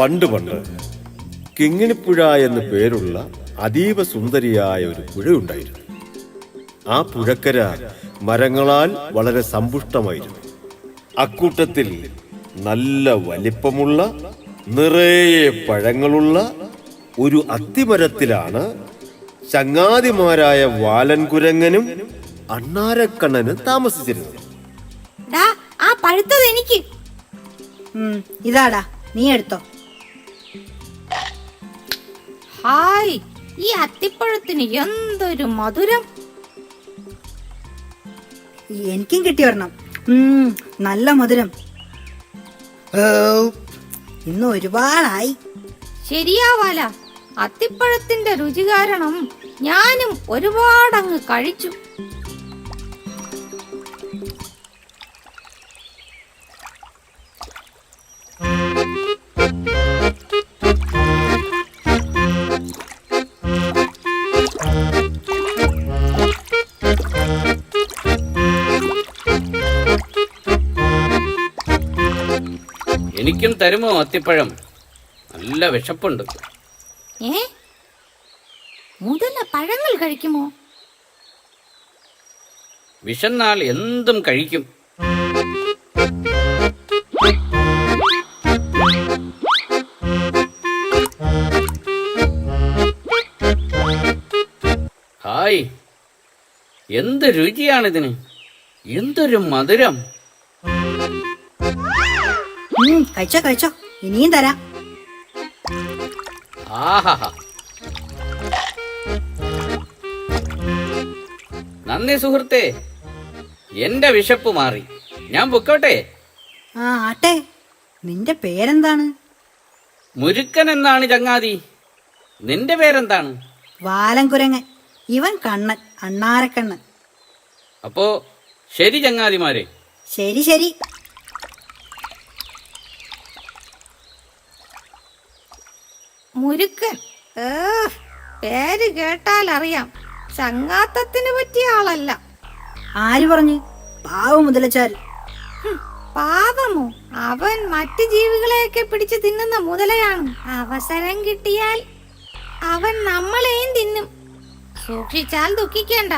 പണ്ട് കിങ്ങിണിപ്പുഴ എന്ന് പേരുള്ള അതീവ സുന്ദരിയായ ഒരു പുഴയുണ്ടായിരുന്നു. ആ പുഴക്കര മരങ്ങളാൽ വളരെ സമ്പുഷ്ടമായിരുന്നു. അക്കൂട്ടത്തിൽ നല്ല വലിപ്പമുള്ള നിറയെ പഴങ്ങളുള്ള ഒരു അത്തിമരത്തിലാണ് ചങ്ങാതിമാരായ വാലൻകുരങ്ങനും അണ്ണാരക്കണ്ണനും താമസിച്ചിരുന്നത്. ആ പഴുത്തത് എനിക്ക്. ഇതാടാ, നീ എടുത്തോ. ഹായ്, ഈ അത്തിപ്പഴത്തിന് എന്തൊരു മധുരം. എനിക്കും കിട്ടി ഒരെണ്ണം. നല്ല മധുരം. ഇന്ന് ഒരുപാടായി. ശരിയാവാല, അത്തിപ്പഴത്തിന്റെ രുചി കാരണം ഞാനും ഒരുപാടങ്ങ് കഴിച്ചു. എനിക്കും തരുമോ അത്തിപ്പഴം? നല്ല വിശപ്പുണ്ട്. മുതല പഴങ്ങൾ കഴിക്കുമോ? വിശന്നാൽ എന്തും കഴിക്കും. ഹായ്, എന്ത് രുചിയാണിതിന്! എന്തൊരു മധുരം! കഴിച്ചോ കഴിച്ചോ, ഇനിയും തരാം. ആഹാ, നന്ദി സുഹൃത്തേ, എന്റെ വിശപ്പ് മാറി. ഞാൻ പൊക്കോട്ടെ? ആട്ടെ, നിന്റെ പേരെന്താണ്? മുരുക്കൻ എന്നാണ് ചങ്ങാതി. നിന്റെ പേരെന്താണ്? വാലൻകുരങ്ങൻ. ഇവൻ കണ്ണൻ, അണ്ണാരക്കണ്ണൻ. അപ്പോ ശരി ചങ്ങാതിമാരെ. ശരി ശരി. മുരുക്കൻ, പേര് കേട്ടാൽ അറിയാം ചങ്ങാത്തത്തിന് പറ്റിയ ആളല്ല. ആര് പറഞ്ഞു? പാവ മുതലച്ചാൽ. പാവമോ? അവൻ മറ്റു ജീവികളെയൊക്കെ പിടിച്ചു തിന്നുന്ന മുതലയാണ്. അവസരം കിട്ടിയാൽ അവൻ നമ്മളെയും തിന്നും. സൂക്ഷിച്ചാൽ ദുഃഖിക്കേണ്ട.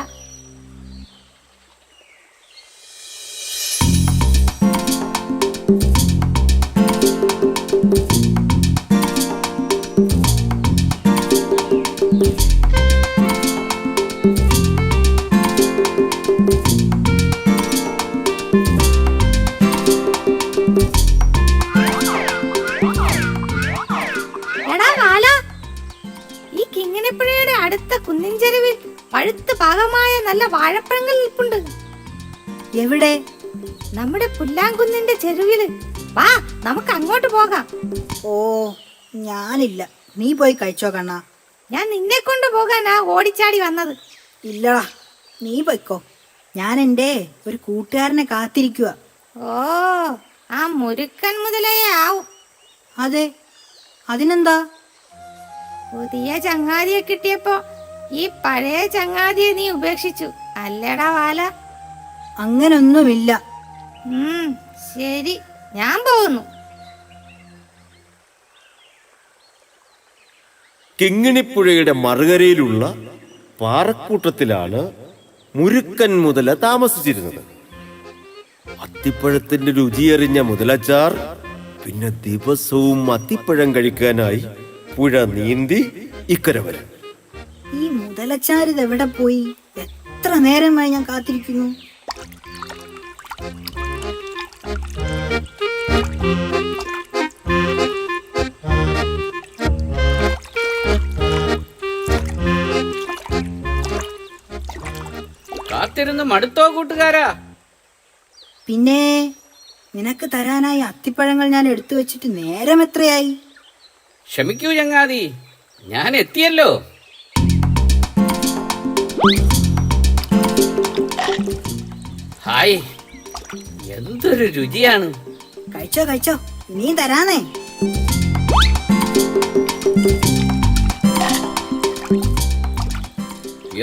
അടുത്ത കുന്നിൻചെരുവിൽ പഴുത്ത് പാകമായ നല്ല വാഴപ്പഴങ്ങൾ നിൽപ്പുണ്ട്. എവിടെ? നമ്മുടെ പുല്ലാങ്കുന്നിന്റെ ചെരുവില്. വാ, നമുക്ക് അങ്ങോട്ട് പോകാം. ഓ, ഞാനില്ല. നീ പോയി കഴിച്ചോ കണ്ണാ. ഞാൻ നിന്നെ കൊണ്ട് പോകാനാ ഓടിച്ചാടി വന്നത്. ഇല്ലടാ, നീ പോയിക്കോ. ഞാൻ എൻ്റെ ഒരു കൂട്ടുകാരനെ കാത്തിരിക്കുക. ഓ, ആ മുരുക്കൻ മുതലയെ ആവും. അതെ, അതിനെന്താ? പുതിയ ചങ്ങാതിയെ കിട്ടിയപ്പോ ഈ പഴയ ചങ്ങാതിയെ നീ ഉപേക്ഷിച്ചു അല്ലേടാ വാല? അങ്ങനൊന്നുമില്ല. ശരി, ഞാൻ പോകുന്നു. കിങ്ങിണിപ്പുഴയുടെ മറുകരയിലുള്ള പാറക്കൂട്ടത്തിലാണ് മുരുക്കൻ മുതല താമസിച്ചിരുന്നത്. അത്തിപ്പഴത്തിന്റെ രുചിയറിഞ്ഞ മുതലച്ചാർ പിന്നെ ദിവസവും അത്തിപ്പഴം കഴിക്കാനായി പുഴ നീന്തി ഇക്കര വരും. ഈ മുതലച്ചാരിത് എവിടെ പോയി? എത്ര നേരമായി ഞാൻ കാത്തിരിക്കുന്നു. കാത്തിരുന്ന് മടുത്തോ കൂട്ടുകാരാ? പിന്നെ നിനക്ക് തരാനായി അത്തിപ്പഴങ്ങൾ ഞാൻ എടുത്തു വെച്ചിട്ട് നേരം എത്രയായി? ക്ഷമിക്കൂ ചങ്ങാതി, ഞാൻ എത്തിയല്ലോ. ഹായ്, എന്തൊരു രുചിയാണ്! കഴിച്ചോ കഴിച്ചോ, ഇനിയും തരാനേ.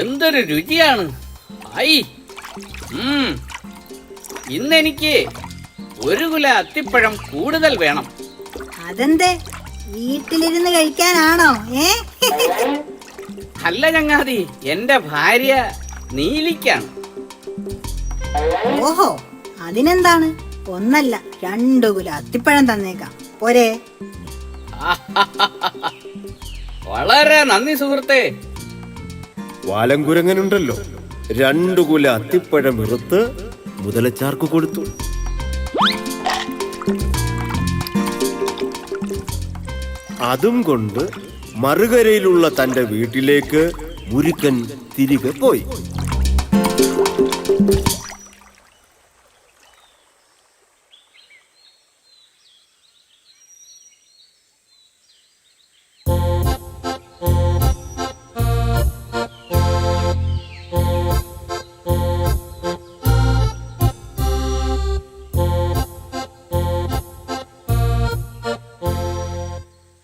എന്തൊരു രുചിയാണ്! ഹായ്, ഇന്നെനിക്ക് ഒരു കുല അത്തിപ്പഴം കൂടുതൽ വേണം. അതെന്തേ? വീട്ടിലിരുന്ന് കഴിക്കാനാണോ? അല്ല ചങ്ങാതി, എന്റെ ഭാര്യ നീലിക്കാണ്. ഓഹോ, അതിനെന്താണ്? ഒന്നല്ല 2 കുല അത്തിപ്പഴം തന്നേക്കാം, പോരെ? വളരെ നന്ദി സുഹൃത്തേ. വാലങ്കുരങ്ങനുണ്ടല്ലോ 2 കുല അത്തിപ്പഴം വെറുത്ത് മുതലച്ചാർക്ക് കൊടുത്തു. അതും കൊണ്ട് മറുകരയിലുള്ള തന്റെ വീട്ടിലേക്ക് മുരുക്കൻ തിരികെ പോയി.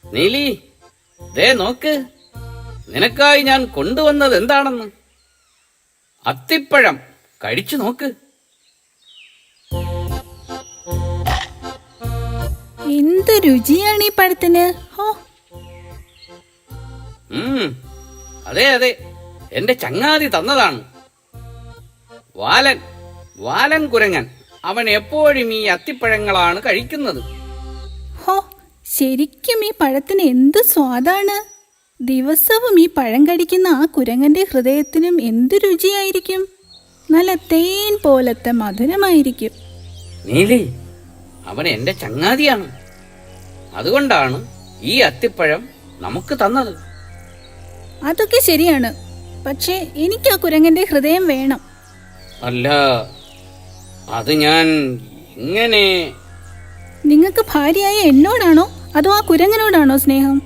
നീലി, ദേ നോക്ക്, നിനക്കായി ഞാൻ കൊണ്ടുവന്നത് എന്താണെന്ന്. അത്തിപ്പഴം കഴിച്ചു നോക്ക്. എന്ത് രുചിയാണ് ഈ പഴത്തിന്! അതെ അതെ, എന്റെ ചങ്ങാതി തന്നതാണ്. വാലൻ കുരങ്ങൻ. അവൻ എപ്പോഴും ഈ അത്തിപ്പഴങ്ങളാണ് കഴിക്കുന്നത്. ഹോ, ശരിക്കും ഈ പഴത്തിന് എന്ത് സ്വാദാണ്! ദിവസവും ഈ പഴം കടിക്കുന്ന ആ കുരങ്ങന്റെ ഹൃദയത്തിനും എന്ത് രുചിയായിരിക്കും! നല്ല തേൻ പോലത്തെ മധുരമായിരിക്കും. നീലി, അവൻ എന്റെ ചങ്ങാതിയാണ്. അതുകൊണ്ടാണ് ഈ അത്തിപ്പഴം നമുക്ക് തന്നത്. അതൊക്കെ ശരിയാണ്, പക്ഷേ എനിക്ക് ആ കുരങ്ങന്റെ ഹൃദയം വേണം. അല്ല, അത് ഞാൻ ഇങ്ങനെ... നിങ്ങൾക്ക് ഭാര്യയായ എന്നോടാണോ അതോ ആ കുരങ്ങനോടാണോ സ്നേഹം?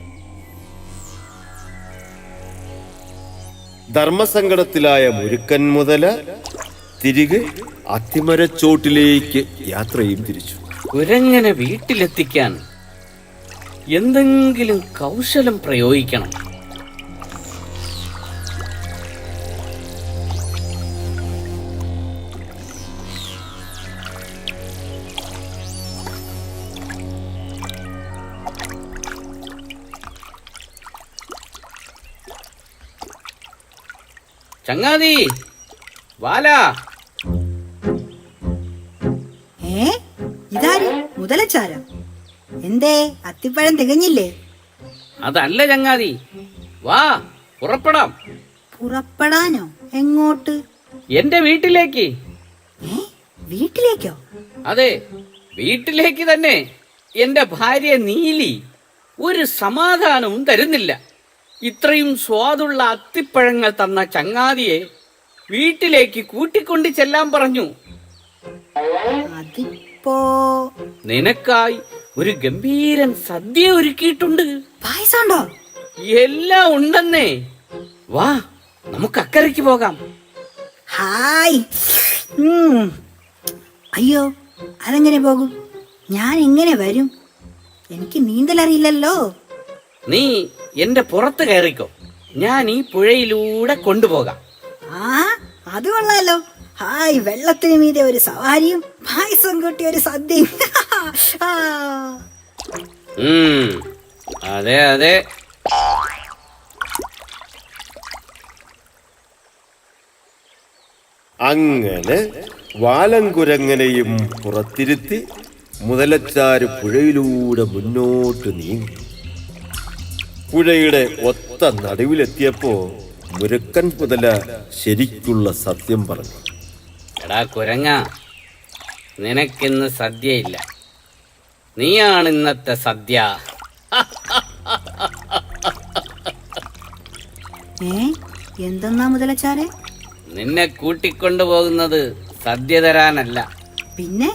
ധർമ്മസങ്കടത്തിലായ മുരുക്കൻ മുതല തിരികെ അത്തിമരച്ചോട്ടിലേക്ക് യാത്രയും തിരിച്ചു. കുരങ്ങനെ വീട്ടിലെത്തിക്കാൻ എന്തെങ്കിലും കൗശലം പ്രയോഗിക്കണം. ചങ്ങാതി, വാലാ. ഇതാര്? മുതലച്ചാര? എന്തേ, അത്തിപ്പഴം തികഞ്ഞില്ലേ? അതല്ല ചങ്ങാതി, വാ പുറപ്പെടാം. പുറപ്പെടാനോ? എങ്ങോട്ട്? എന്റെ വീട്ടിലേക്ക്. വീട്ടിലേക്കോ? അതെ, വീട്ടിലേക്ക് തന്നെ. എന്റെ ഭാര്യ നീലി ഒരു സമാധാനവും തരുന്നില്ല. ഇത്രയും സ്വാദുള്ള അത്തിപ്പഴങ്ങൾ തന്ന ചങ്ങാതിയെ വീട്ടിലേക്ക് കൂട്ടിക്കൊണ്ട് ചെല്ലാൻ പറഞ്ഞു. അതിപ്പോ നിനക്കായി ഒരു ഗംഭീരൻ സദ്യ ഒരുക്കിയിട്ടുണ്ട്. പായസമുണ്ടോ? എല്ലാം ഉണ്ടെന്നേ. വാ, നമുക്ക് അക്കരയ്ക്ക് പോകാം. ഹായ്. അയ്യോ, അതെങ്ങനെ പോകും? ഞാൻ എങ്ങനെ വരും? എനിക്ക് നീന്തലറിയില്ലല്ലോ. നീ എന്റെ പുറത്ത് കയറിക്കോ, ഞാൻ ഈ പുഴയിലൂടെ കൊണ്ടുപോകാം. അത് കൊള്ളാലോ. ഹായ്, വെള്ളത്തിന് മീതെ ഒരു സവാരിയും പായസം കൂട്ടി ഒരു സദ്യയും. അതെ അതെ. അങ്ങനെ വാലങ്കുരങ്ങനെയും പുറത്തിരുത്തി മുതലച്ചാര് പുഴയിലൂടെ മുന്നോട്ട് നീങ്ങി. പുഴയുടെ ഒത്ത നടുവിലെത്തിയപ്പോ മുരുക്കൻ മുതല ശരിക്കുള്ള സത്യം പറഞ്ഞു. എടാ കുരങ്ങ, നിനക്കിന്ന് സദ്യയില്ല. നീയാണ് ഇന്നത്തെ സദ്യ. എന്തെന്നാ മുതലച്ചാരെ? നിന്നെ കൂട്ടിക്കൊണ്ടുപോകുന്നത് സദ്യ തരാനല്ല. പിന്നെ?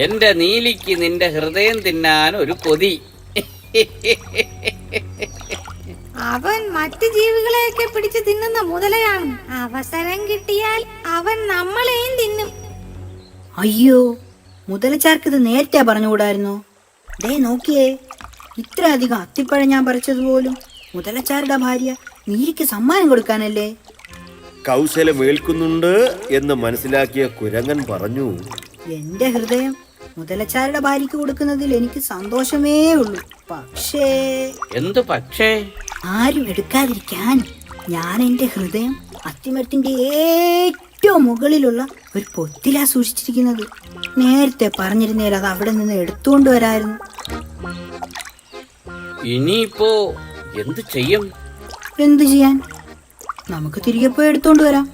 എന്റെ നീലിക്ക് നിന്റെ ഹൃദയം തിന്നാൻ ഒരു കൊതി. അവൻ മറ്റു ജീവികളെയൊക്കെ പിടിച്ചു തിന്നുന്ന മുതലയാണ്. അവസരം കിട്ടിയാൽ അവൻ നമ്മളെയും തിന്നും. അയ്യോ, മുതലച്ചാർക്ക് ഇത് നേരത്തെ പറഞ്ഞുകൂടായിരുന്നോ? ദേ നോക്കിയേ, ഇത്രയധികം അത്തിപ്പഴം ഞാൻ പറിച്ചതുപോലും മുതലച്ചാരുടെ ഭാര്യ നീലിക്ക് സമ്മാനം കൊടുക്കാനല്ലേ. കൗശലമേൽക്കുന്നുണ്ട് എന്ന് മനസ്സിലാക്കിയ കുരങ്ങൻ പറഞ്ഞു, എന്റെ ഹൃദയം മുതലച്ചാരുടെ ഭാര്യയ്ക്ക് കൊടുക്കുന്നതിൽ എനിക്ക് സന്തോഷമേ ഉള്ളൂ. പക്ഷേ എന്തു പക്ഷേ? ആരും എടുക്കാതിരിക്കാൻ ഞാൻ എൻ്റെ ഹൃദയം അത്തിമരത്തിന്റെ ഏറ്റവും മുകളിലുള്ള ഒരു പൊത്തിലാ സൂക്ഷിച്ചിരിക്കുന്നത്. നേരത്തെ പറഞ്ഞിരുന്നേൽ അത് അവിടെ നിന്ന് എടുത്തുകൊണ്ട് വരായിരുന്നു. ഇനിയിപ്പോ എന്തു ചെയ്യും? എന്തു ചെയ്യാൻ? നമുക്ക് തിരികെ പോയി എടുത്തോണ്ട് വരാം.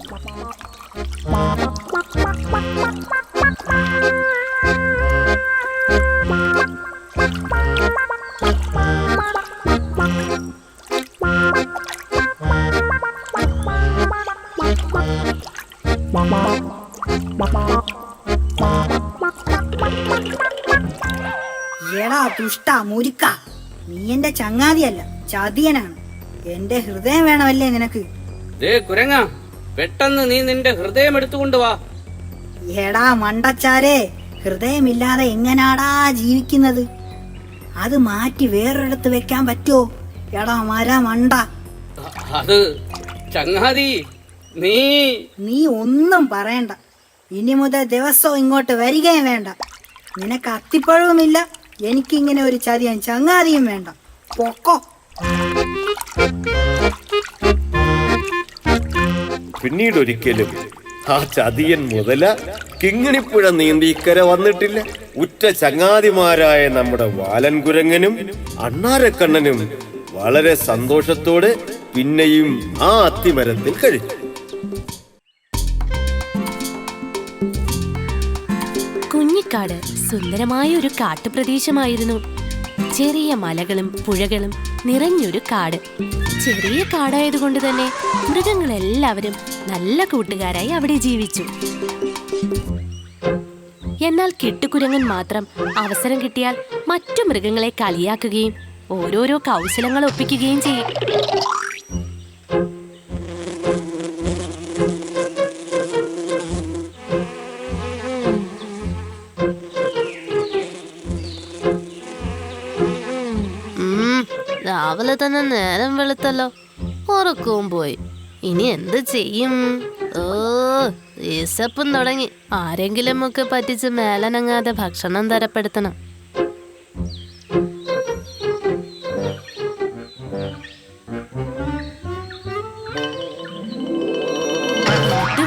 എടാ ദുഷ്ട മുരുക്ക, നീ എന്റെ ചങ്ങാതിയല്ല, ചതിയനാണ്. എന്റെ ഹൃദയം വേണമല്ലേ നിനക്ക്? കുരങ്ങ, പെട്ടെന്ന് നീ നിന്റെ ഹൃദയം എടുത്തുകൊണ്ട് വാ. എടാ മണ്ടച്ചാരെ, ഹൃദയമില്ലാതെ എങ്ങനാടാ ജീവിക്കുന്നത്? അത് മാറ്റി വേറൊരിടത്ത് വെക്കാൻ പറ്റുമോ? എടാ മണ്ട. അത് ചങ്ങാതി, നീ ഒന്നും പറയണ്ട. ഇനി മുതൽ ദിവസവും ഇങ്ങോട്ട് വരികയും വേണ്ട. നിനക്ക് അത്തിപ്പഴവുമില്ല, എനിക്കിങ്ങനെ ഒരു ചതിയൻ ചങ്ങാതിയും വേണ്ട. പൊക്കോ. പിന്നീടൊരിക്കലും ആ ചതിയൻ മുതല കിങ്ങിണിപ്പുഴ നീന്തി ഇക്കര വന്നിട്ടില്ല. ഉറ്റ ചങ്ങാതിമാരായ നമ്മുടെ വാലൻകുരങ്ങനും അണ്ണാരക്കണ്ണനും വളരെ സന്തോഷത്തോടെ പിന്നെയും ആ അത്തിമരത്തിൽ കഴിച്ചു. കുഞ്ഞിക്കാട് സുന്ദരമായ ഒരു കാട്ടുപ്രദേശമായിരുന്നു. ചെറിയ മലകളും പുഴകളും നിറഞ്ഞൊരു കാട്. ചെറിയ കാടായതുകൊണ്ട് തന്നെ മൃഗങ്ങളെല്ലാവരും നല്ല കൂട്ടുകാരായി അവിടെ ജീവിച്ചു. എന്നാൽ കിട്ടുകുരങ്ങൻ മാത്രം അവസരം കിട്ടിയാൽ മറ്റു മൃഗങ്ങളെ കളിയാക്കുകയും ഓരോരോ കൗശലങ്ങൾ ഒപ്പിക്കുകയും ചെയ്യും. രാവിലെ തന്നെ നേരം വെളുത്തല്ലോ, ഉറക്കവും പോയി. ഇനി എന്ത് ചെയ്യും? വിശപ്പും തുടങ്ങി. ആരെങ്കിലും ഒക്കെ പറ്റിച്ച് മേലനങ്ങാതെ ഭക്ഷണം തരപ്പെടുത്തണം.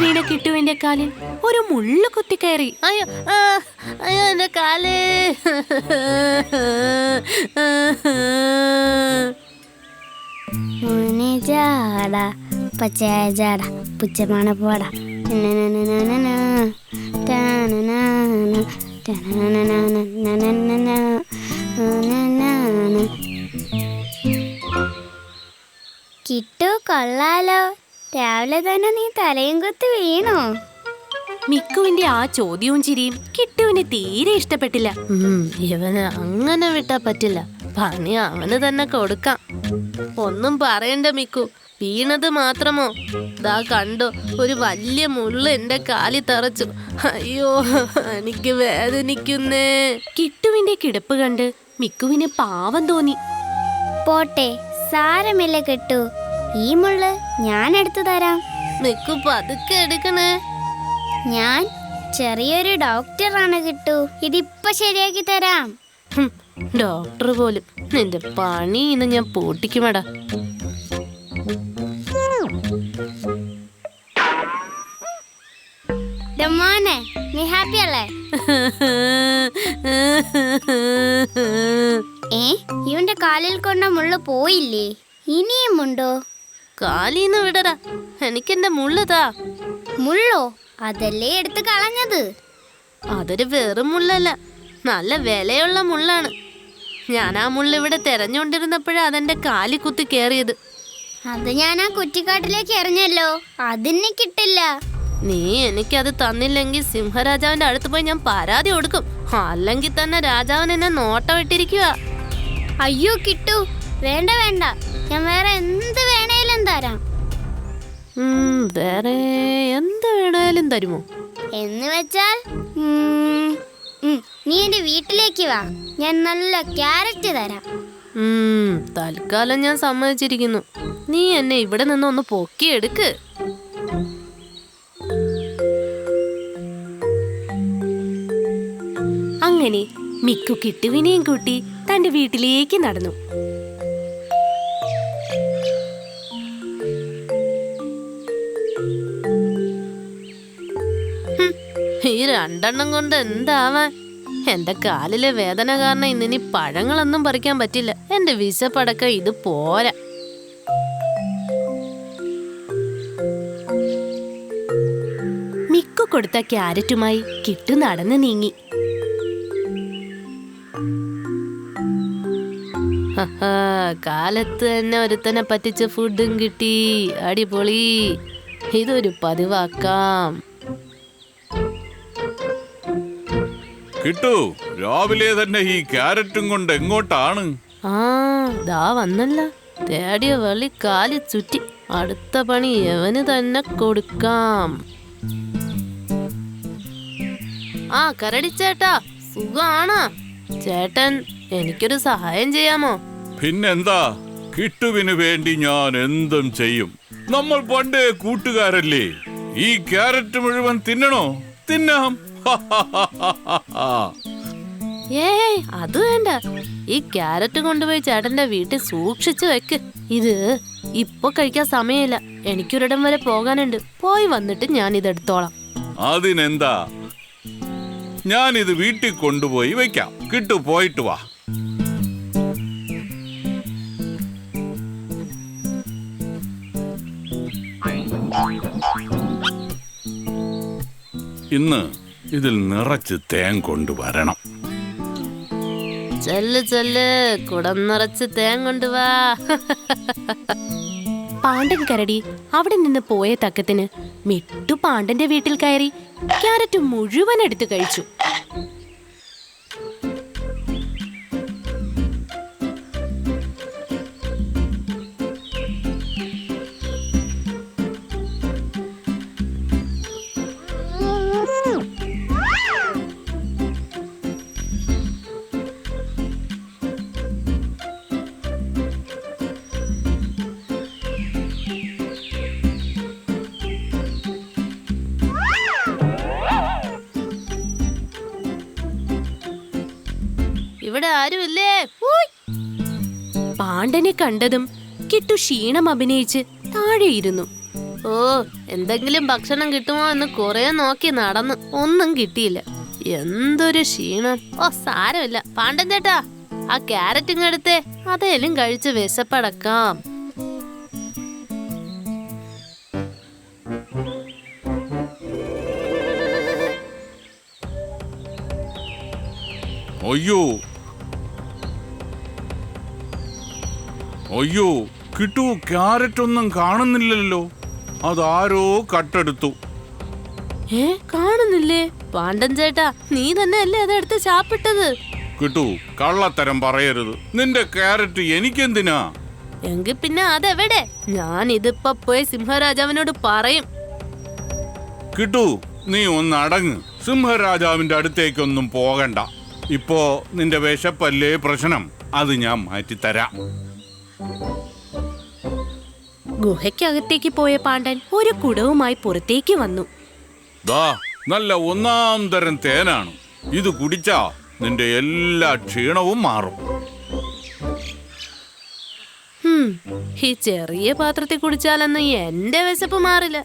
വീണ കിട്ടുവിന്റെ കാലിൽ ഒരു മുള്ളു കുത്തിക്കയറി. അയ്യോ അയ്യോ, എന്റെ കാലേ! ജാട പച്ചയായ ജാട പുച്ചമാണ് പോട. കിട്ടു, കൊള്ളാലോ. രാവിലെ തന്നെ നീ തലയും കുത്തി വീണോ? മിക്കുവിന്റെ ആ ചോദ്യവും ചിരിയും കിട്ടുവിന് തീരെ ഇഷ്ടപ്പെട്ടില്ല. ഇവന് അങ്ങനെ വിട്ടാ പറ്റില്ല, പണി അവന് തന്നെ കൊടുക്കാം. ഒന്നും പറയണ്ട മിക്കു, വീണത് മാത്രമോ, ദാ കണ്ടോ, ഒരു വലിയ മുള്ള് എന്റെ കാലി തറച്ചു. അയ്യോ, എനിക്ക് വേദനിക്കുന്നേ. കിട്ടുവിന്റെ കിടപ്പ് കണ്ട് മിക്കുവിന് പാവം തോന്നി. പോട്ടെ, സാരമില്ല കിട്ടു, ഈ മുള്ള് ഞാൻ എടുത്തു തരാം. മിക്കു പതുക്കെ എടുക്കണേ. ഞാൻ ചെറിയൊരു ഡോക്ടറാണ് കിട്ടു, ഇതിപ്പോ ശരിയാക്കി തരാം. ഡോക്ടർ പോലും, നിന്റെ പണി ഇന്ന് ഞാൻ പൂട്ടിക്കുമടാ. മോനെ, നീ ഹാപ്പി അല്ലേ? ഇവന്റെ കാലിൽ കൊണ്ട മുള്ളു പോയില്ലേ? ഇനിയും ഉണ്ടോ? കാലീന്ന് വിടടാ, എനിക്കെന്റെ മുള്ളുതാ. മുള്ളോ? അതല്ലേ എടുത്ത് കളഞ്ഞത്. അതൊരു വെറും മുള്ളല്ല, നല്ല വിലയുള്ള മുള്ളാണ്. ഞാൻ ആ മുള്ള ഇവിടെ തെരഞ്ഞുകൊണ്ടിരുന്നപ്പോഴാ അതെന്റെ കാലി കുത്തി കേറിയത്. അത് ഞാൻ ആ കുറ്റിക്കാട്ടിലേക്ക് എറിഞ്ഞല്ലോ, അതിനെ കിട്ടില്ല. നീ എനിക്കത് തന്നില്ലെങ്കിൽ സിംഹരാജാവിന്റെ അടുത്ത് പോയി ഞാൻ പരാതി കൊടുക്കും. അല്ലെങ്കിൽ തന്നെ രാജാവൻ എന്നെ നോട്ടം ഇട്ടിരിക്കുക. അയ്യോ കിട്ടു, വേണ്ട വേണ്ട, ഞാൻ വേറെ എന്ത് വേണേലും തരാം. വേറെ എന്ത് വേണേലും തരുമോ? എന്ന് വെച്ചാൽ നീ എന്റെ വീട്ടിലേക്ക് വാ, ഞാൻ നല്ല ക്യാരറ്റ് തരാം. തൽക്കാലം ഞാൻ സമ്മതിച്ചിരിക്കുന്നു. നീ എന്നെ ഇവിടെ നിന്ന് ഒന്ന് പൊക്കിയെടുക്ക്. അങ്ങനെ അങ്ങനെ മിക്കു കിട്ടുവിനെയും കൂട്ടി തന്റെ വീട്ടിലേക്ക് നടന്നു. ഈ 2 കൊണ്ട് എന്താവാൻ? എന്റെ കാലിലെ വേദന കാരണം ഇന്നിനി പഴങ്ങളൊന്നും പറിക്കാൻ പറ്റില്ല. എന്റെ വിശപ്പടക്കം ഇത് പോരാ. മിക്കു കൊടുത്ത ക്യാരറ്റുമായി കിട്ടു നടന്നു നീങ്ങി. കാലത്ത് തന്നെ ഒരുത്തനെ പറ്റിച്ച ഫുഡും കിട്ടി. അടിപൊളി, ഇതൊരു പതിവാക്കാം. കിട്ടു, രാവിലെ തന്നെ ഈ ക്യാരറ്റും കൊണ്ട് എങ്ങോട്ടാണ്? ദാ വന്നല്ല. തേടിയ വള്ളി കാലി ചുറ്റി. അടുത്ത പണി എവന് തന്നെ കൊടുക്കാം. കരടിച്ചേട്ടാ, സുഖാണോ? ചേട്ടൻ എനിക്കൊരു സഹായം ചെയ്യാമോ? പിന്നെന്താ, കിട്ടുവിന് വേണ്ടി ഞാൻ എന്തും ചെയ്യും. നമ്മൾ പണ്ടേ കൂട്ടുകാരല്ലേ. ഈ ക്യാരറ്റ് മുഴുവൻ തിന്നണോ? തിന്നാം. ഏയ്, അത് വേണ്ട. ഈ ക്യാരറ്റ് കൊണ്ടുപോയി ചേട്ടന്റെ വീട്ടിൽ സൂക്ഷിച്ചു വെക്ക്. ഇത് ഇപ്പൊ കഴിക്കാൻ സമയമില്ല. എനിക്കൊരിടം വരെ പോകാനുണ്ട്. പോയി വന്നിട്ട് ഞാൻ ഇതെടുത്തോളാം. അതിനെന്താ, ഞാനിത് വീട്ടിൽ കൊണ്ടുപോയി വെക്കാം. കിട്ടു, പോയിട്ട് വാ. ഇന്ന് ഇതിൽ നിറച്ച് തേൻ കൊണ്ടുവരണം. ചെല്ല് ചെല്ല്, കുടം നിറച്ച് തേൻ കൊണ്ടുവാ. പാണ്ഡൻ കരടി അവിടെ നിന്ന് പോയ തക്കത്തിന് മിട്ടു പാണ്ഡന്റെ വീട്ടിൽ കയറി ക്യാരറ്റ് മുഴുവൻ എടുത്തു കഴിച്ചു. ഇവിടെ ആരുമില്ലേ? പാണ്ഡനെ കണ്ടതും കിട്ടു ക്ഷീണം അഭിനയിച്ച് താഴെയിരുന്നു. എന്തെങ്കിലും ഭക്ഷണം കിട്ടുമോ എന്ന് കുറെ നോക്കി നടന്നു. ഒന്നും കിട്ടിയില്ല. എന്തൊരു ക്ഷീണം. സാരമില്ല. പാണ്ഡൻ ചേട്ടാ, ആ ക്യാരറ്റ് ഇങ്ങെടുത്തേ. അതേലും കഴിച്ച് വിശപ്പടക്കാം. അയ്യോ, കിട്ടു, ക്യാരറ്റ് ഒന്നും കാണുന്നില്ലല്ലോ. അതാരോ കട്ടെടുത്തു. കാണുന്നില്ലേ? പാണ്ഡൻ ചേട്ടാ, നീ തന്നെ അല്ലേ അതെടുത്ത് ചാപ്പിട്ടത്? കിട്ടു, കള്ളത്തരം പറയരുത്. നിന്റെ ക്യാരറ്റ് എനിക്കെന്തിനാ? എങ്കിൽ പിന്നെ അതെവിടെ? ഞാൻ ഇതിപ്പോ പോയി സിംഹരാജാവിനോട് പറയും. കിട്ടു, നീ ഒന്ന് അടങ്ങ്. സിംഹരാജാവിന്റെ അടുത്തേക്കൊന്നും പോകണ്ട. ഇപ്പോ നിന്റെ വിശപ്പല്ലേ പ്രശ്നം. അത് ഞാൻ മാറ്റിത്തരാം. ഗുഹയ്ക്കകത്തേക്ക് പോയ പാണ്ഡൻ ഒരു കുടവുമായി പുറത്തേക്ക് വന്നു. നല്ല 1-ാം തരം തേനാണ്. ഇത് കുടിച്ചാ നിന്റെ എല്ലാ ക്ഷീണവും മാറും. ഈ ചെറിയ പാത്രത്തിൽ കുടിച്ചാലൊന്നും എന്റെ വിശപ്പ് മാറില്ല.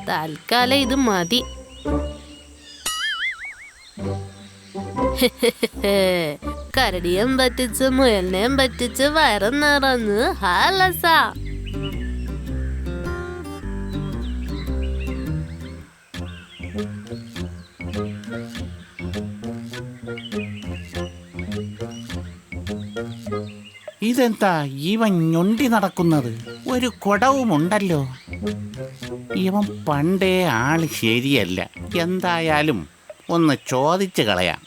തൽക്കാലം ഇത് മതി. കരടിയം പറ്റിച്ച് മുയലിനെയും പറ്റിച്ച് വയറും നിറഞ്ഞ് ഹാലസ. ഇതെന്താ ഇവൻ ഞൊണ്ടി നടക്കുന്നത്? ഒരു കുടവുമുണ്ടല്ലോ. ഇവൻ പണ്ടേ ആള് ശരിയല്ല. എന്തായാലും ഒന്ന് ചോദിച്ചു കളയാം.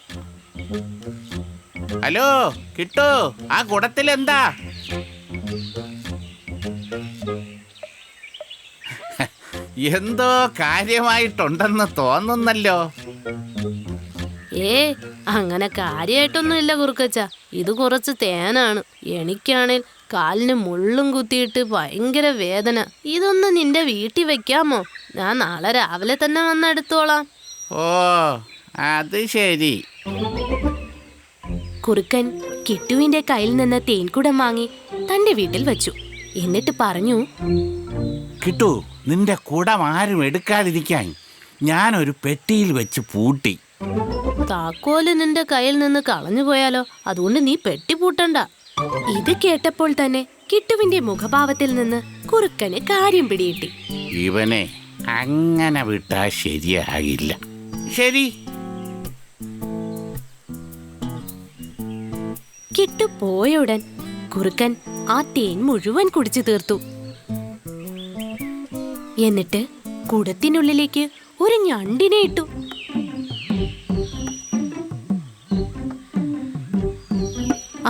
ഹലോ കിട്ടോ, ആ കുടത്തിലെന്താ? എന്തോ കാര്യമായിട്ടുണ്ടെന്ന് തോന്നുന്നല്ലോ. അങ്ങനെ കാര്യമായിട്ടൊന്നും ഇല്ല കുറുക്കച്ച. ഇത് കുറച്ച് തേനാണ്. എനിക്കാണേൽ കാലിന് മുള്ളും കുത്തിയിട്ട് ഭയങ്കര വേദന. ഇതൊന്ന് നിന്റെ വീട്ടിൽ വെക്കാമോ? ഞാൻ നാളെ രാവിലെ തന്നെ വന്നെടുത്തോളാം. അത് ശരി. കുറുക്കൻ കിട്ടുവിന്റെ കയ്യിൽ നിന്ന് തേൻകുടം വാങ്ങി തന്റെ വീട്ടിൽ വെച്ചു. എന്നിട്ട് പറഞ്ഞു, കിട്ടു, നിന്റെ കുടം ആരും എടുക്കാതിരിക്കാൻ ഞാനൊരു പെട്ടിയിൽ വെച്ച് പൂട്ടി. താക്കോല് നിന്റെ കയ്യിൽ നിന്ന് കളഞ്ഞു പോയാലോ, അതുകൊണ്ട് നീ പെട്ടി പൂട്ടണ്ട. ഇത് കേട്ടപ്പോൾ തന്നെ കിട്ടുവിന്റെ മുഖഭാവത്തിൽ നിന്ന് കുറുക്കന് കാര്യം പിടികിട്ടി. ഇവനെ അങ്ങനെ വിട്ടാ ശരിയാകില്ല. ശരി. കിട്ടു പോയുടൻ കുറുക്കൻ ആ തേൻ മുഴുവൻ കുടിച്ചു തീർത്തു. എന്നിട്ട് കുടത്തിനുള്ളിലേക്ക് ഒരു ഞണ്ടിനെ ഇട്ടു.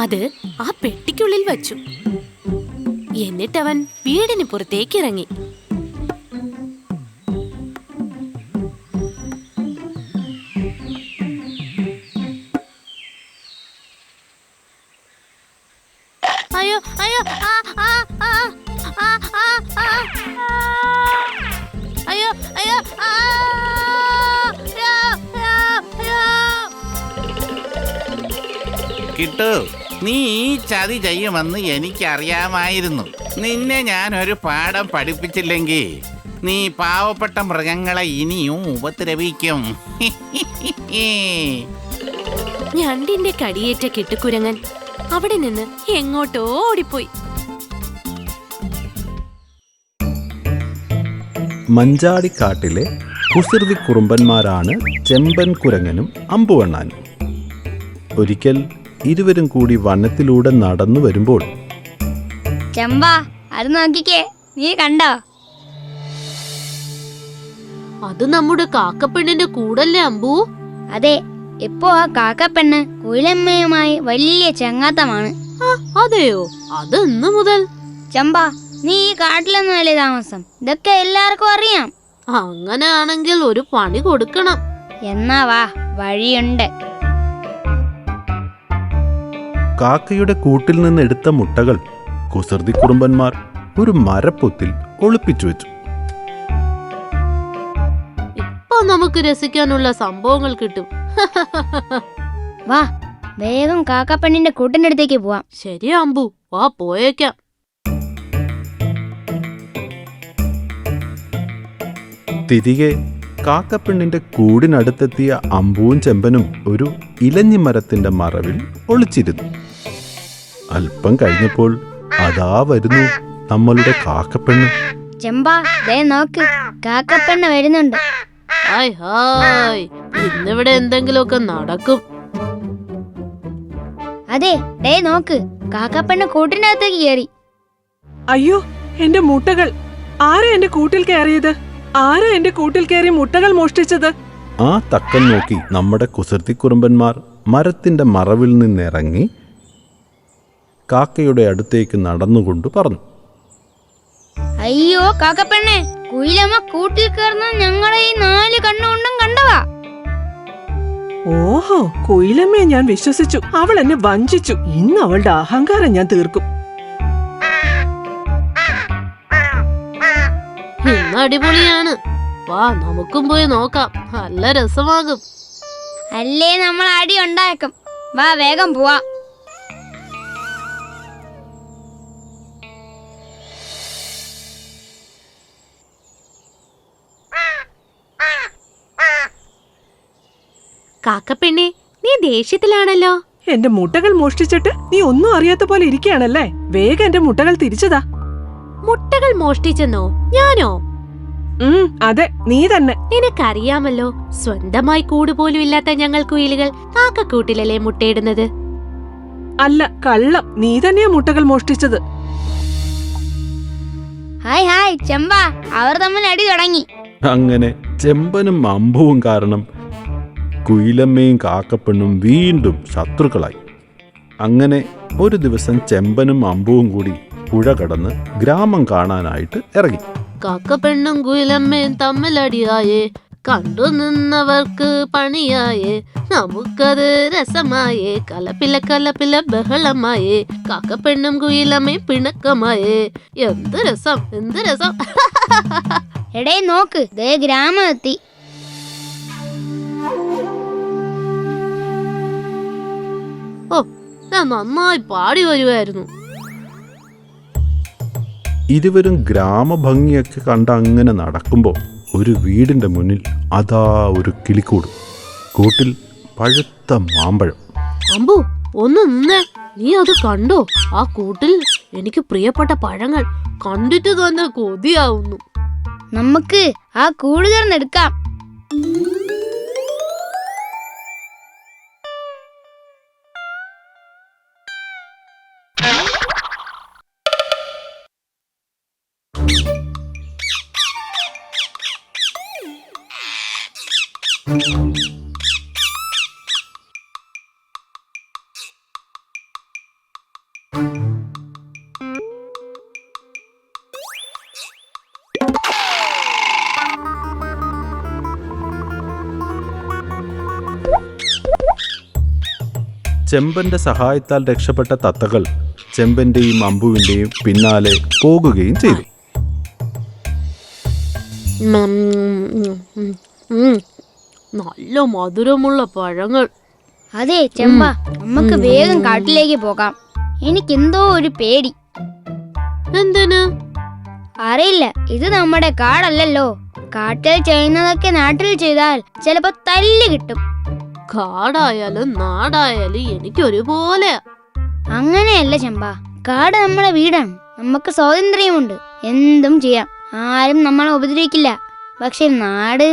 അത് ആ പെട്ടിക്കുള്ളിൽ വച്ചു. എന്നിട്ടവൻ വീടിന് പുറത്തേക്ക് ഇറങ്ങി. അയ്യോ അയ്യോ ആ ആ ആ ആ ആ ആ അയ്യോ അയ്യോ ആ കിട്ടു, നീ ഈ ചതി ചെയ്യുമെന്ന് എനിക്കറിയാമായിരുന്നു. നിന്നെ ഞാൻ ഒരു പാഠം പഠിപ്പിച്ചില്ലെങ്കിൽ നീ പാവപ്പെട്ട മൃഗങ്ങളെ ഇനിയും ഉപദ്രവിക്കും. ഞണ്ടിന്റെ കടിയേറ്റ കിട്ടുകുരങ്ങൻ അവിടെ നിന്ന് എങ്ങോട്ടോ ഓടിപ്പോയി. മഞ്ചാടിക്കാട്ടിലെ കുസൃതി കുറുമ്പന്മാരാണ് ചെമ്പൻ കുരങ്ങനും അമ്പുവണ്ണാനും. ഒരിക്കൽ ഇരുവരും കൂടി വനത്തിലൂടെ നടന്നു വരുമ്പോൾ, ചെമ്പാ, അത് നോക്കിക്കേ, നീ കണ്ടോ? അത് നമ്മുടെ കാക്കപ്പെണ്ണിന്റെ കൂടല്ലേ അമ്പു? അതെ, ഇപ്പോ ആ കാക്കപ്പെണ്ണ് കുയിലമ്മയുമായി വലിയ ചങ്ങാത്തമാണ്. അതെയോ? അത് ഇന്ന് മുതൽ? ചെമ്പാ, നീ ഈ കാട്ടിലൊന്നും അല്ലേ താമസം? ഇതൊക്കെ എല്ലാവർക്കും അറിയാം. അങ്ങനെയാണെങ്കിൽ ഒരു പണി കൊടുക്കണം. എന്നാ വാ, വഴിയുണ്ട്. കാക്കയുടെ കൂട്ടിൽ നിന്ന് എടുത്ത മുട്ടകൾ കുസൃതി കുറുമ്പന്മാർ ഒരു മരപ്പൊത്തിൽ ഒളിപ്പിച്ചു വെച്ചു. ഇപ്പൊ നമുക്ക് രസിക്കാനുള്ള സംഭവങ്ങൾ കിട്ടും. വാ, വേഗം കാക്കപ്പെണ്ണിന്റെ കൂട്ടിന്റെ അടുത്തേക്ക് പോവാം. ശരി അമ്പു, വാ പോയേക്കാം. തിരികെ കാക്കപ്പെണ്ണിന്റെ കൂടിനടുത്തെത്തിയ അമ്പുവും ചെമ്പനും ഒരു ഇലഞ്ഞിമരത്തിന്റെ മറവിൽ ഒളിച്ചിരുന്നു. അല്പം കഴിഞ്ഞപ്പോൾ അതാ വരുന്നു നമ്മളുടെ കാക്കപ്പെണ്ണ്. ചെമ്പാ, ദേ നോക്ക്, കാക്കപ്പെണ്ണ് വരുന്നുണ്ട്. ഹായ് ഹായ്, ഇന്നിവിടെ എന്തെങ്കിലുമൊക്കെ നടക്കും. അതെ, ദേ നോക്ക്, കാക്കപ്പെണ്ണ് കൂട്ടിന്റെ അകത്തേക്ക് കയറി. അയ്യോ, എന്റെ മുട്ടകൾ! ആരാ എന്റെ കൂട്ടിൽ കയറിയത്? ആരാ എന്റെ കൂട്ടിൽ കയറി മുട്ടകൾ മോഷ്ടിച്ചത്? ആ തക്കം നോക്കി നമ്മുടെ കുസൃതി കുറുമ്പന്മാർ മരത്തിന്റെ മറവിൽ നിന്നിറങ്ങി കാക്കയുടെ അടുത്തേക്ക് നടന്നുകൊണ്ട് പറഞ്ഞു, അയ്യോ കാക്കപ്പെണ്ണെ, കുയിലമ്മ കൂട്ടിൽ കയറുന്ന ഞങ്ങളെ ഈ 4 കണ്ണുകൊണ്ടും കണ്ടവാ. ഓഹോ, കുയിലമ്മയെ ഞാൻ വിശ്വസിച്ചു. അവൾ എന്നെ വഞ്ചിച്ചു. ഇന്ന് അവളുടെ അഹങ്കാരം ഞാൻ തീർക്കും. ഇന്ന് അടിപൊളിയാണ്. വാ, നമുക്കും പോയി നോക്കാം. നല്ല രസമാകും. അല്ലേ നമ്മൾ അടി ഉണ്ടാക്കും. വാ, വേഗം പോവാ. കാക്കപ്പെണ്ണെ, നീ ദേഷ്യത്തിലാണല്ലോ. എന്റെ മുട്ടകൾ മോഷ്ടിച്ചിട്ട് നീ ഒന്നും അറിയാത്ത പോലെ ഇരിക്കുകയാണല്ലേ? വേഗം എന്റെ മുട്ടകൾ തിരിച്ചതാ. മുട്ടകൾ മോഷ്ടിച്ചെന്നോ? ഞാനോ? അതെ, നീ തന്നെ. നിനക്കറിയാമല്ലോ, സ്വന്തമായി കൂടുപോലും ഇല്ലാത്ത ഞങ്ങൾ കുയിലുകൾ കാക്കക്കൂട്ടിലല്ലേ മുട്ടയിടുന്നത്. അല്ല, കള്ളം. നീ തന്നെയാ മുട്ടകൾ മോഷ്ടിച്ചത്. ഹായ് ഹായ് ചെമ്പാ, അവർ തമ്മിൽ അടി തുടങ്ങി. അങ്ങനെ ചെമ്പനും അമ്പുവും കാരണം കുയിലമ്മയും കാക്കപ്പെണ്ണും വീണ്ടും ശത്രുക്കളായി. അങ്ങനെ ഒരു ദിവസം ചെമ്പനും അമ്പുവും കൂടി പുഴ കടന്ന് ഗ്രാമം കാണാനായിട്ട് ഇറങ്ങി. കാക്കപ്പെണ്ണും കുയിലമ്മയും തമ്മിലടിയായേ, കണ്ടു നിന്നവർക്ക് പണിയായേ, നമുക്കത് രസമായേ, കലപ്പില കലപ്പില ബഹളമായേ, കാക്കപ്പെണ്ണും കുയിലമ്മയും പിണക്കമായേ. എന്ത് രസം, എന്ത് രസം. എടേ നോക്ക്, ദേ ഗ്രാമം എത്തി. അങ്ങനെ ചെമ്പനും അമ്പുവും കൂടി പുഴ കടന്ന് ഗ്രാമം കാണാനായിട്ട് ഇറങ്ങി. കാക്കപ്പെണ്ണും കുയിലമ്മയും തമ്മിലടിയായേ, കണ്ടു നിന്നവർക്ക് പണിയായേ, നമുക്കത് രസമായേ, കലപ്പില കലപ്പില ബഹളമായേ, കാക്കപ്പെണ്ണും കുയിലമ്മയും പിണക്കമായേ. എന്ത് രസം, എന്ത് രസം. എടേ നോക്ക്, ദേ ഗ്രാമം എത്തി. ഞാൻ നന്നായി പാടി വരുമായിരുന്നു. ഇരുവരും ഗ്രാമഭംഗിയൊക്കെ കണ്ട് അങ്ങനെ നടക്കുമ്പോൾ ഒരു വീടിൻ്റെ മുന്നിൽ അതാ ഒരു കിളിക്കൂട്. കൂട്ടിൽ പഴുത്ത മാമ്പഴം. അമ്പു, ഒന്ന് നിന്നേ. നീ അത് കണ്ടോ? ആ കൂട്ടിൽ എനിക്ക് പ്രിയപ്പെട്ട പഴങ്ങൾ കണ്ടിട്ട് തന്നെ കൊതിയാവുന്നു. നമുക്ക് ആ കൂട് തുറന്നെടുക്കാം. ചെമ്പന്റെ സഹായത്താൽ രക്ഷപ്പെട്ട തത്തകൾ ചെമ്പന്റെയും അമ്പുവിന്റെയും പിന്നാലെ പോകുകയും ചെയ്തു. നല്ല മധുരമുള്ള പഴങ്ങൾ. അതെ ചെമ്പ, നമുക്ക് വേഗം കാട്ടിലേക്ക് പോകാം. എനിക്കെന്തോ ഒരു പേടി. എന്തിന്? അറിയില്ല, ഇത് നമ്മുടെ കാടല്ലല്ലോ. കാട്ടിൽ ചെയ്യുന്നതൊക്കെ നാട്ടിൽ ചെയ്താൽ ചിലപ്പോ തല്ല് കിട്ടും. കാടായാലും നാടായാലും എനിക്ക് ഒരുപോലെ. അങ്ങനെയല്ല ചെമ്പ, കാട് നമ്മുടെ വീടാണ്. നമുക്ക് സ്വാതന്ത്ര്യമുണ്ട്, എന്തും ചെയ്യാം. ആരും നമ്മളെ ഉപദ്രവിക്കില്ല. പക്ഷെ നാട്...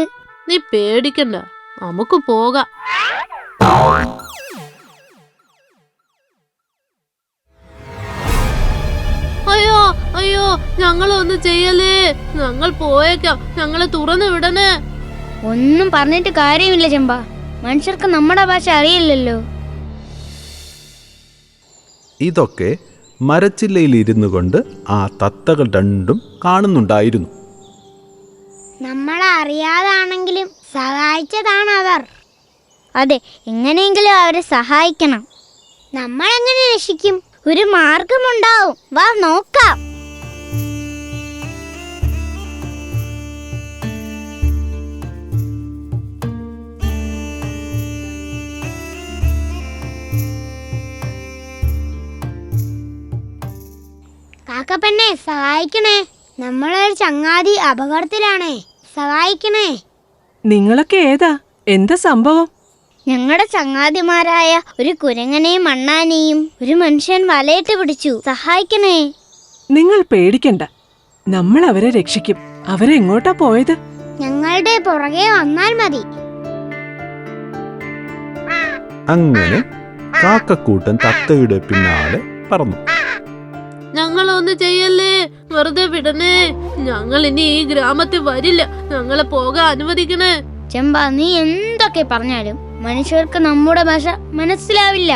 നീ പേടിക്കണ്ട, നമുക്ക് പോകാം. അയ്യോ അയ്യോ, ഞങ്ങളൊന്നും ചെയ്യലേ. ഞങ്ങൾ പോയേക്കാം, ഞങ്ങളെ തുറന്നു വിടണേ. ഒന്നും പറഞ്ഞിട്ട് കാര്യമില്ല ചെമ്പ, മനുഷ്യർക്ക് നമ്മുടെ ഭാഷ അറിയില്ലല്ലോ. ഇതൊക്കെ മരച്ചില്ലയിൽ ഇരുന്നു കൊണ്ട് ആ തത്തകൾ രണ്ടും കാണുന്നുണ്ടായിരുന്നു. നമ്മളെ അറിയാതാണെങ്കിലും സഹായിച്ചതാണ് അവർ. അതെ, എങ്ങനെയെങ്കിലും അവരെ സഹായിക്കണം. നമ്മൾ എങ്ങനെ രക്ഷിക്കും? ഒരു മാർഗമുണ്ടാവും, വാ നോക്കാം. കാക്കപ്പെണ്ണെ, സഹായിക്കണേ. നമ്മളൊരു ചങ്ങാതി അപകടത്തിലാണേ, സഹായിക്കണേ. നിങ്ങളൊക്കെ ഏതാ? എന്താ സംഭവം? ഞങ്ങളുടെ ചങ്ങാതിമാരായ ഒരു കുരങ്ങനെയും മണ്ണാനെയും ഒരു മനുഷ്യൻ വലയിട്ട് പിടിച്ചു, സഹായിക്കണേ. നിങ്ങൾ പേടിക്കണ്ട, നമ്മൾ അവരെ രക്ഷിക്കും. അവരെങ്ങോട്ടാ പോയത്? ഞങ്ങളുടെ പുറകെ വന്നാൽ മതി. അങ്ങനെ കാക്കക്കൂട്ടൻ തത്തയുടെ പിന്നാലെ പറന്നു. ഞങ്ങളൊന്നും ചെയ്യല്ലേ, വെറുതെ വിടണേ. ഞങ്ങൾ ഇനി ഈ ഗ്രാമത്തിൽ വരില്ല, ഞങ്ങളെ പോകാൻ അനുവദിക്കണേ. ചെമ്പ, നീ എന്തൊക്കെ പറഞ്ഞാലും മനുഷ്യർക്ക് നമ്മുടെ ഭാഷ മനസ്സിലാവില്ല.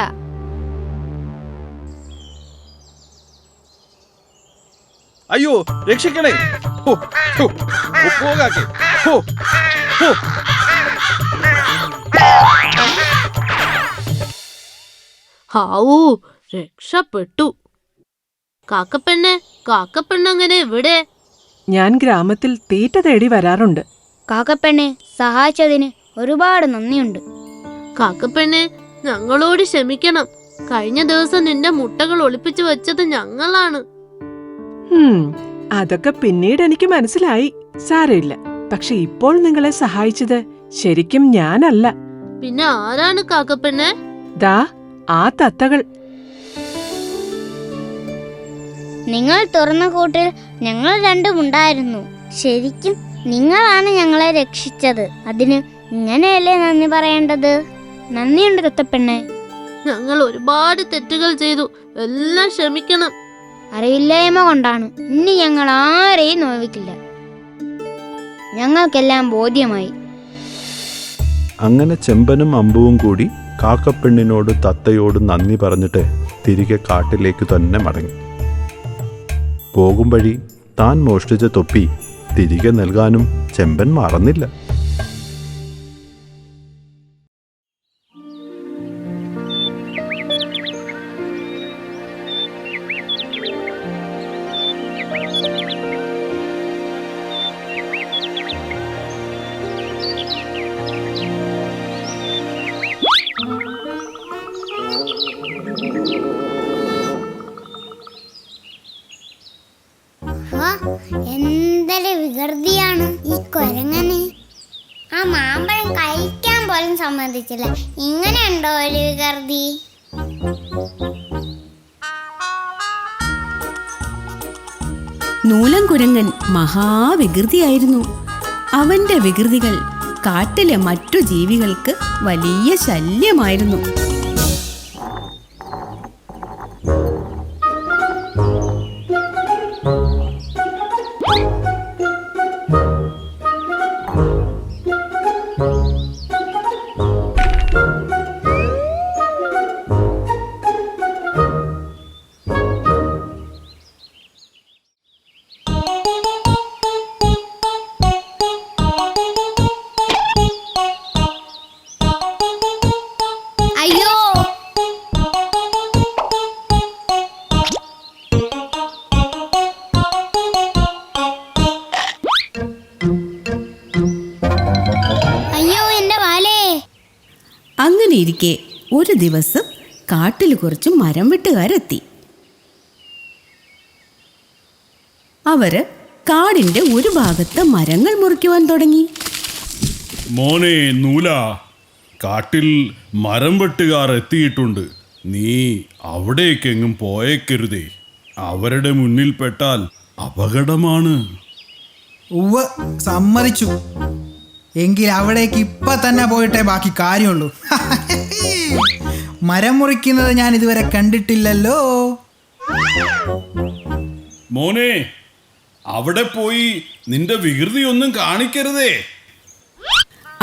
അയ്യോ, രക്ഷിക്കണേ. ഹാവൂ, രക്ഷപ്പെട്ടു. കാക്കപ്പെണ്ണങ്ങനെ ഇവിടെ? ഞാൻ ഗ്രാമത്തിൽ തീറ്റ തേടി വരാറുണ്ട്. കാക്കപ്പെണ്ണെ, സഹായിച്ചതിന് ഒരുപാട് നന്ദിയുണ്ട്. കാക്കപ്പെണ്ണെ, ഞങ്ങളോട് ക്ഷമിക്കണം. കഴിഞ്ഞ ദിവസം നിന്റെ മുട്ടകൾ ഒളിപ്പിച്ചു വെച്ചത് ഞങ്ങളാണ്. അതൊക്കെ പിന്നീട് എനിക്ക് മനസ്സിലായി. സാരമില്ല. പക്ഷെ ഇപ്പോൾ നിങ്ങളെ സഹായിച്ചത് ശരിക്കും ഞാനല്ല. പിന്നെ ആരാണ് കാക്കപ്പെണ്ണെ? ദാ ആ തത്തകൾ. നിങ്ങൾ തുറന്ന കൂട്ടിൽ ഞങ്ങൾ രണ്ടും ഉണ്ടായിരുന്നു. ശരിക്കും നിങ്ങളാണ് ഞങ്ങളെ രക്ഷിച്ചത്. അതിന് ഇങ്ങനെയല്ലേ നന്ദി പറയേണ്ടത്. നന്ദിയുണ്ട് തത്തപ്പെണ്ണെ. ഞങ്ങൾ ഒരുപാട് തെറ്റുകൾ ചെയ്തു, എല്ലാം ക്ഷമിക്കണം. അറിവില്ലായ്മ കൊണ്ടാണ്. ഇനി ഞങ്ങൾ ആരെയും നോവിക്കില്ല. ഞങ്ങൾക്കെല്ലാം ബോധ്യമായി. അങ്ങനെ ചെമ്പനും അമ്പുവും കൂടി കാക്കപ്പെണ്ണിനോട് തത്തയോട് നന്ദി പറഞ്ഞിട്ട് തിരികെ കാട്ടിലേക്ക് തന്നെ മടങ്ങി. പോകും വഴി താൻ മോഷ്ടിച്ച തൊപ്പി തിരികെ നൽകാനും ചെമ്പൻ മറന്നില്ല. വികൃതിയാണ് ഈ കുരങ്ങനെ. ആ മാമ്പഴം കഴിക്കാൻ പോലും സമ്മതിച്ചില്ല. ഇങ്ങനെയുണ്ടോ ഒരു വികൃതി? നൂലൻകുരങ്ങൻ മഹാവികൃതിയായിരുന്നു. അവന്റെ വികൃതികൾ കാട്ടിലെ മറ്റു ജീവികൾക്ക് വലിയ ശല്യമായിരുന്നു. അയ്യോ, അയ്യോ എന്റെ വാലേ. അങ്ങനെ ഇരിക്കെ ഒരു ദിവസം കാട്ടിൽ കുറച്ച് മരം വെട്ടുകാരെത്തി. അവര് കാടിന്റെ ഒരു ഭാഗത്ത് മരങ്ങൾ മുറിക്കുവാൻ തുടങ്ങി. മോനെ നൂല, കാട്ടിൽ മരം വെട്ടുകാർ എത്തിയിട്ടുണ്ട്. നീ അവിടേക്കെങ്ങും പോയേക്കരുതേ. അവരുടെ മുന്നിൽ പെട്ടാൽ അപകടമാണ്. ഉവ്വ്, സമ്മതിച്ചു. എങ്കിൽ അവിടേക്ക് ഇപ്പൊ തന്നെ പോയിട്ടേ ബാക്കി കാര്യമുള്ളൂ. മരം മുറിക്കുന്നത് ഞാൻ ഇതുവരെ കണ്ടിട്ടില്ലല്ലോ. മോനെ, അവിടെ പോയി നിന്റെ വികൃതി ഒന്നും കാണിക്കരുതേ.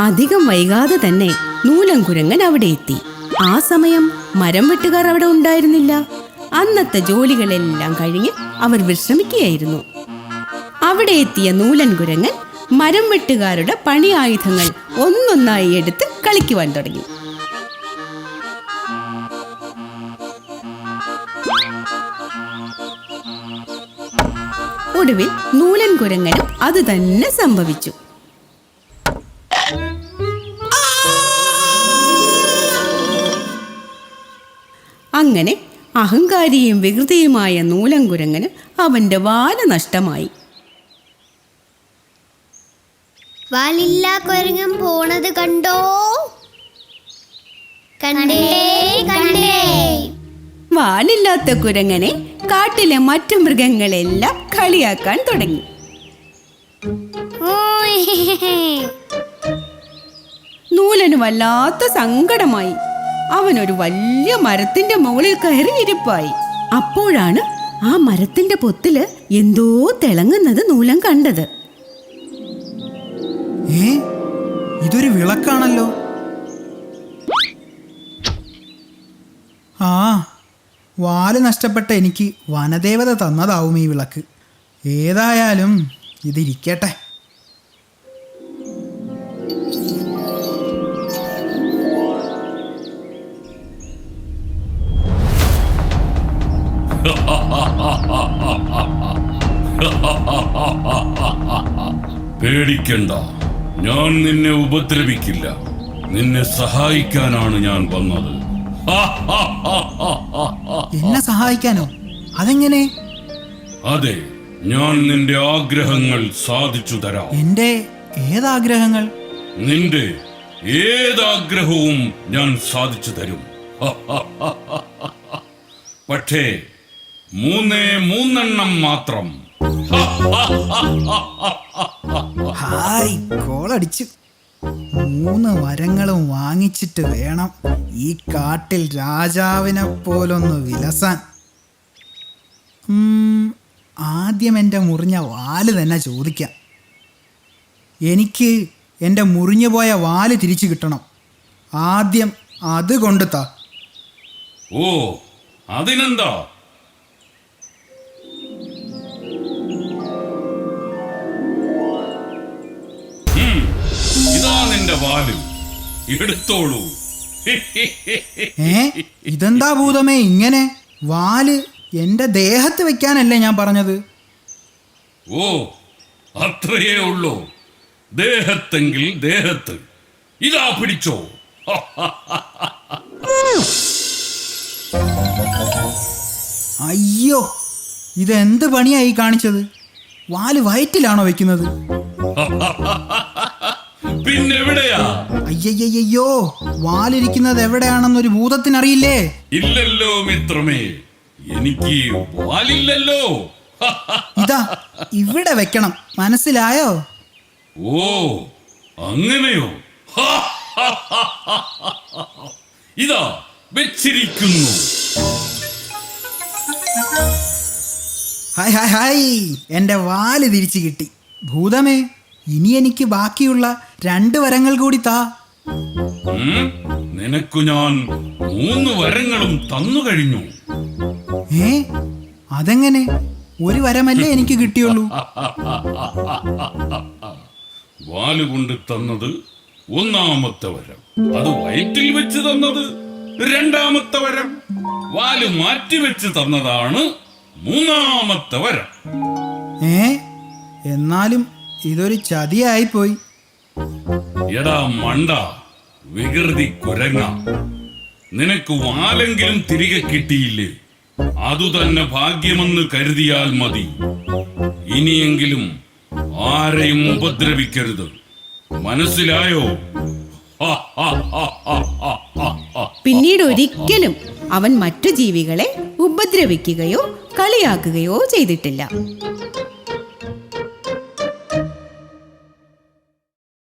അധികം വൈകാതെ തന്നെ നൂലൻകുരങ്ങൻ അവിടെ എത്തി. ആ സമയം മരം വെട്ടുകാർ അവിടെ ഉണ്ടായിരുന്നില്ല. അന്നത്തെ ജോലികളെല്ലാം കഴിഞ്ഞ് അവർ വിശ്രമിക്കുകയായിരുന്നു. അവിടെ എത്തിയ നൂലൻകുരങ്ങൻ മരം വെട്ടുകാരുടെ പണി ആയുധങ്ങൾ ഒന്നൊന്നായി എടുത്ത് കളിക്കുവാൻ തുടങ്ങി. ഒടുവിൽ നൂലൻകുരങ്ങനും അത് തന്നെ സംഭവിച്ചു. അങ്ങനെ അഹങ്കാരിയും വികൃതിയുമായ നൂലൻകുരങ്ങന് അവന്റെ വാല നഷ്ടമായി. വാലില്ല കുരങ്ങൻ പോണത് കണ്ടോ? കണ്ടേ കണ്ടേ. വാലില്ലാത്ത കുരങ്ങനെ കാട്ടിലെ മറ്റു മൃഗങ്ങളെല്ലാം കളിയാക്കാൻ തുടങ്ങി. നൂലന് വല്ലാത്ത സങ്കടമായി. അവനൊരു വലിയ മരത്തിന്റെ മുകളിൽ കയറി ഇരിപ്പായി. അപ്പോഴാണ് ആ മരത്തിന്റെ പൊത്തില് എന്തോ തിളങ്ങുന്നത് നൂലൻ കണ്ടത്. ഇതൊരു വിളക്കാണല്ലോ. ആ, വാല് നഷ്ടപ്പെട്ട എനിക്ക് വനദേവത തന്നതാവും ഈ വിളക്ക്. ഏതായാലും ഇതിരിക്കട്ടെ. പേടിക്കണ്ട, ഞാൻ നിന്നെ ഉപദ്രവിക്കില്ല. നിന്നെ സഹായിക്കാനാണ് ഞാൻ വന്നത്. എന്നെ സഹായിക്കാനോ? അതെങ്ങനെ? അതെ, ഞാൻ നിന്റെ ആഗ്രഹങ്ങൾ സാധിച്ചു തരാം. എന്റെ ഏതാഗ്രഹങ്ങൾ? നിന്റെ ഏതാഗ്രഹവും ഞാൻ സാധിച്ചു തരും. പക്ഷേ 3 മാത്രം. ഹായ്, കോളടിച്ചു. 3 മരങ്ങളും വാങ്ങിച്ചിട്ട് വേണം ഈ കാട്ടിൽ രാജാവിനെ പോലൊന്ന് വിലസാൻ. ആദ്യം എൻ്റെ മുറിഞ്ഞ വാല് തന്നെ ചോദിക്കാം. എനിക്ക് എൻ്റെ മുറിഞ്ഞു പോയ വാല് തിരിച്ചു കിട്ടണം. ആദ്യം അത് കൊണ്ടുത്താ. ഓ, അതിനെന്താ? ഇതാ നിന്റെ വാല്, എടുത്തോളൂ. ഇതെന്താ ഭൂതമേ ഇങ്ങനെ? വാല് എൻ്റെ ദേഹത്ത് വെക്കാനല്ലേ ഞാൻ പറഞ്ഞത്? ഓ, അത്രയേ ഉള്ളൂ. ദേഹത്തെങ്കിൽ ദേഹത്ത്. ഇതാ പിടിച്ചോ. അയ്യോ, ഇതെന്ത് പണിയായി കാണിച്ചത്? വാല് വയറ്റിലാണോ വെക്കുന്നത്? പിന്നെവിടെയാ? അയ്യയ്യോ, വാലിരിക്കുന്നത് എവിടെയാണെന്നൊരു ഭൂതത്തിനറിയില്ലേ? ഇല്ലല്ലോ മിത്രമേ, എനിക്ക് വാലില്ലല്ലോ. ഇതാ ഇവിടെ വെക്കണം, മനസ്സിലായോ? ഓ അങ്ങനെയോ? ഇതാ വെച്ചിരിക്കുന്നു. ഹായ് ഹായ് ഹായ്, എന്റെ വാല് തിരിച്ചു കിട്ടി. ഭൂതമേ, ഇനി എനിക്ക് ബാക്കിയുള്ള 2 വരങ്ങൾ കൂടി താ. നിനക്കു ഞാൻ 3 വരങ്ങളും തന്നു കഴിഞ്ഞു. ഏ, അതെങ്ങനെ? 1 വരമല്ലേ എനിക്ക് കിട്ടിയുള്ളൂ? വാലുകൊണ്ട് തന്നത് 1-ാമത്തെ വരം, അത് വയറ്റിൽ വെച്ച് തന്നത് 2-ാമത്തെ വരം, വാല് മാറ്റിവെച്ച് തന്നതാണ് 3-ാമത്തെ വരം. എന്നാലും ഇതൊരു ചതിയായിപ്പോയി. എടാ മണ്ട, വികൃതി കുരങ്ങ, നിനക്ക് വാലെങ്കിലും തിരികെ കിട്ടിയില്ലേ? അതുതന്നെ ഭാഗ്യമെന്ന് കരുതിയാൽ മതി. ഇനിയെങ്കിലും ആരെയും ഉപദ്രവിക്കരുത്, മനസ്സിലായോ? പിന്നീട് ഒരിക്കലും അവൻ മറ്റു ജീവികളെ ഉപദ്രവിക്കുകയോ കളിയാക്കുകയോ ചെയ്തിട്ടില്ല.